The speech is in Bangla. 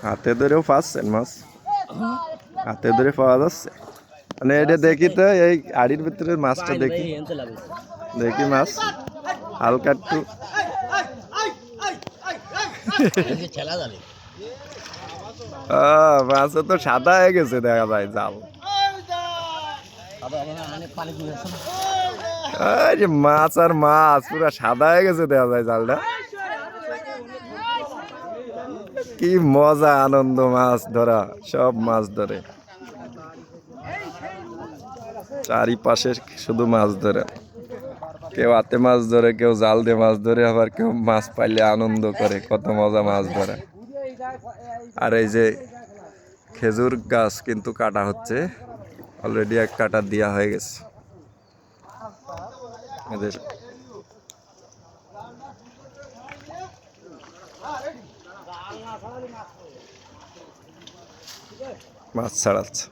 হাতে ধরেও পাচ্ছেন মাছ, হাতে ধরে পাওয়া যাচ্ছে। মানে এটা দেখি তো, এই আড়ির ভিতরে মাছটা দেখি, দেখি মাছ হালকা একটু মাছ তো সাদা হয়ে গেছে দেখা যায় জাল। মাছ আর মাছ পুরা সাদা হয়ে গেছে দেখা যায় জালটা। কি মজা আনন্দ মাছ ধরা, সব মাছ ধরে চারিপাশে শুধু মাছ ধরে, কেউ হাতে মাছ ধরে, কেউ জাল দিয়ে মাছ ধরে, আবার কেউ মাছ পাইলে আনন্দ করে, কত মজা মাছ ধরে। আর এই যে খেজুর গাছ কিন্তু কাটা হচ্ছে, অলরেডি এক কাটা দেওয়া হয়ে গেছে এদের। মাছ ছাড়াচ্ছে।